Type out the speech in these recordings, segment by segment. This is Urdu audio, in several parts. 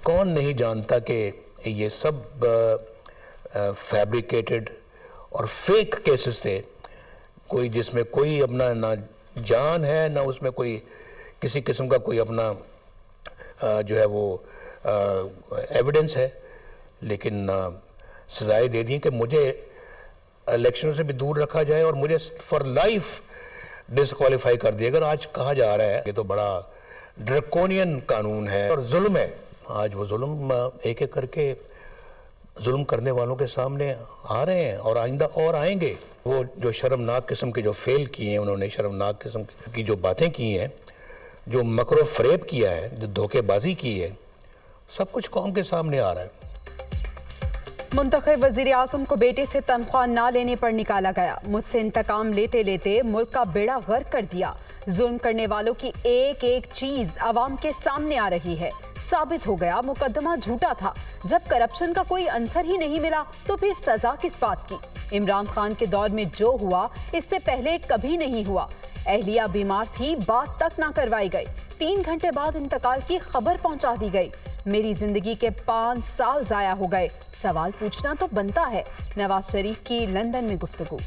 کون نہیں جانتا کہ یہ سب فیبریکیٹڈ اور فیک کیسز تھے، کوئی جس میں کوئی اپنا نہ جان ہے نہ اس میں کوئی کسی قسم کا کوئی اپنا جو ہے وہ ایویڈنس ہے، لیکن سزائیں دے دیں کہ مجھے الیکشن سے بھی دور رکھا جائے اور مجھے فار لائف ڈسکوالیفائی کر دیا۔ اگر آج کہا جا رہا ہے یہ تو بڑا ڈرکونین قانون ہے اور ظلم ہے، آج وہ ظلم ایک ایک کر کے ظلم کرنے والوں کے سامنے آ رہے ہیں اور آئندہ اور آئیں گے۔ وہ جو شرمناک قسم کے جو فیل کیے ہیں، انہوں نے شرمناک قسم کی جو باتیں کی ہیں، جو مکر و فریب کیا ہے، جو دھوکے بازی کی ہے، سب کچھ قوم کے سامنے آ رہا ہے۔ منتخب وزیر اعظم کو بیٹے سے تنخواہ نہ لینے پر نکالا گیا۔ مجھ سے انتقام لیتے لیتے ملک کا بیڑا غرق کر دیا۔ ظلم کرنے والوں کی ایک ایک چیز عوام کے سامنے آ رہی ہے۔ ثابت ہو گیا مقدمہ جھوٹا تھا۔ جب کرپشن کا کوئی عنصر ہی نہیں ملا تو پھر سزا کس بات کی؟ عمران خان کے دور میں جو ہوا اس سے پہلے کبھی نہیں ہوا۔ اہلیہ بیمار تھی، بات تک نہ کروائی گئی۔ 3 گھنٹے بعد انتقال کی خبر پہنچا دی گئی۔ میری زندگی کے 5 سال ضائع ہو گئے۔ سوال پوچھنا تو بنتا ہے۔ نواز شریف کی لندن میں گفتگو۔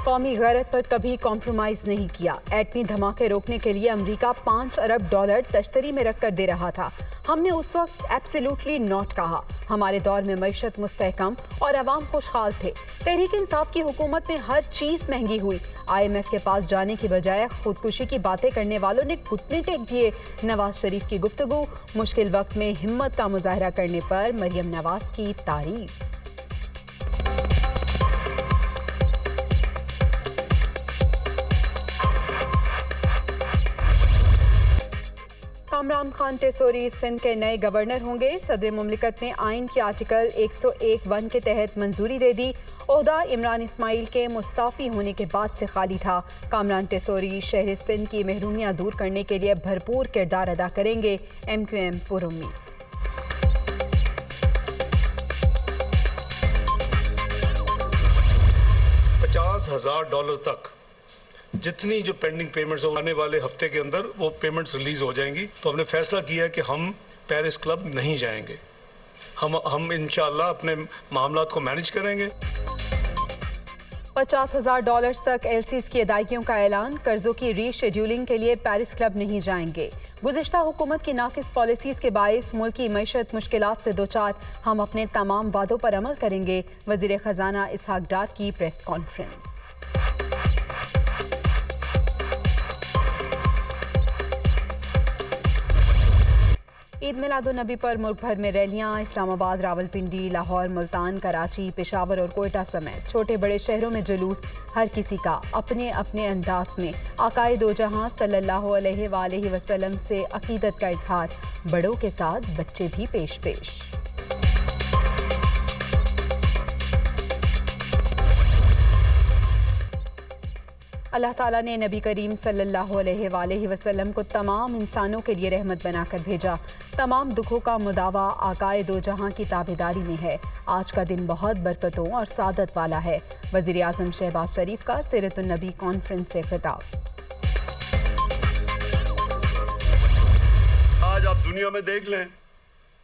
قومی غیرت پر کبھی کمپرومائز نہیں کیا۔ ایٹمی دھماکے روکنے کے لیے امریکہ $5 ارب تشتری میں رکھ کر دے رہا تھا۔ ہم نے اس وقت ایبسلیوٹلی ناٹ کہا۔ ہمارے دور میں معیشت مستحکم اور عوام خوشحال تھے۔ تحریک انصاف کی حکومت میں ہر چیز مہنگی ہوئی۔ IMF کے پاس جانے کی بجائے خودکشی کی باتیں کرنے والوں نے گھٹنے ٹیک دیے۔ نواز شریف کی گفتگو۔ مشکل وقت میں ہمت کا مظاہرہ کرنے پر مریم نواز کی تعریف۔ کامران خان ٹیسوری سندھ کے نئے گورنر ہوں گے۔ صدر مملکت نے آئین کے آرٹیکل 101(1) کے تحت منظوری دے دی۔ عہدہ عمران اسماعیل کے مستعفی ہونے کے بعد سے خالی تھا۔ کامران ٹیسوری شہر سندھ کی محرومیاں دور کرنے کے لیے بھرپور کردار ادا کریں گے۔ MQM پر امید۔ $50,000 تک جتنی جو پینڈنگ پیمنٹس آنے والے ہفتے کے اندر وہ پیمنٹس ریلیز ہو جائیں گی۔ تو ہم نے فیصلہ کیا ہے کہ ہم پیرس کلب نہیں جائیں گے۔ ہم انشاءاللہ اپنے معاملات کو مینج کریں گے۔ $50,000 تک LCs کی ادائیگیوں کا اعلان۔ قرضوں کی ری شیڈولنگ کے لیے پیرس کلب نہیں جائیں گے۔ گزشتہ حکومت کی ناقص پالیسیز کے باعث ملکی معیشت مشکلات سے دوچار۔ ہم اپنے تمام وعدوں پر عمل کریں گے۔ وزیر خزانہ اسحاق ڈار کی پریس کانفرنس۔ عید میلاد النبی پر ملک بھر میں ریلیاں۔ اسلام آباد، راولپنڈی، لاہور، ملتان، کراچی، پشاور اور کوئٹہ سمیت چھوٹے بڑے شہروں میں جلوس۔ ہر کسی کا اپنے اپنے انداز میں آقائے دو جہاں صلی اللہ علیہ وآلہ وسلم سے عقیدت کا اظہار۔ بڑوں کے ساتھ بچے بھی پیش پیش۔ اللہ تعالیٰ نے نبی کریم صلی اللہ علیہ وآلہ وسلم کو تمام انسانوں کے لیے رحمت بنا کر بھیجا۔ تمام دکھوں کا مداوا آقائے دو جہاں کی تابعداری میں ہے۔ آج کا دن بہت برکتوں اور سعادت والا ہے۔ وزیر اعظم شہباز شریف کا سیرت النبی کانفرنس سے خطاب۔ آج آپ دنیا میں دیکھ لیں،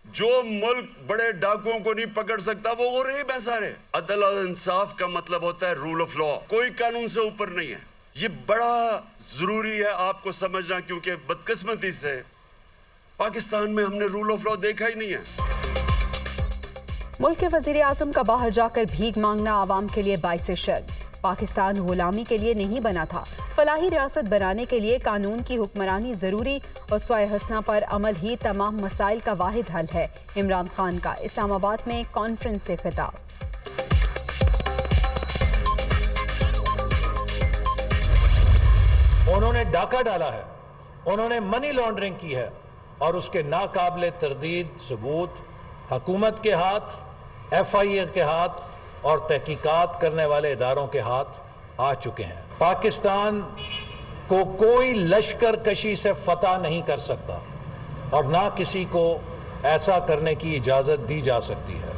جو ملک بڑے ڈاکوؤں کو نہیں پکڑ سکتا وہ غریب ہیں سارے۔ عدل اور انصاف کا مطلب ہوتا ہے رول آف لا۔ کوئی قانون سے اوپر نہیں ہے۔ یہ بڑا ضروری ہے آپ کو سمجھنا، کیونکہ بدقسمتی سے پاکستان میں ہم نے رول آف لا دیکھا ہی نہیں ہے۔ ملک کے وزیر اعظم کا باہر جا کر بھیک مانگنا عوام کے لیے باعث شرم۔ پاکستان غلامی کے لیے نہیں بنا تھا۔ فلاحی ریاست بنانے کے لیے قانون کی حکمرانی ضروری۔ اسوہ حسنہ پر عمل ہی تمام مسائل کا واحد حل ہے۔ عمران خان کا اسلام آباد میں کانفرنس سے خطاب۔ انہوں نے ڈاکہ ڈالا ہے، انہوں نے منی لانڈرنگ کی ہے، اور اس کے ناقابل تردید ثبوت حکومت کے ہاتھ، FIA کے ہاتھ اور تحقیقات کرنے والے اداروں کے ہاتھ آ چکے ہیں۔ پاکستان کو کوئی لشکر کشی سے فتح نہیں کر سکتا اور نہ کسی کو ایسا کرنے کی اجازت دی جا سکتی ہے۔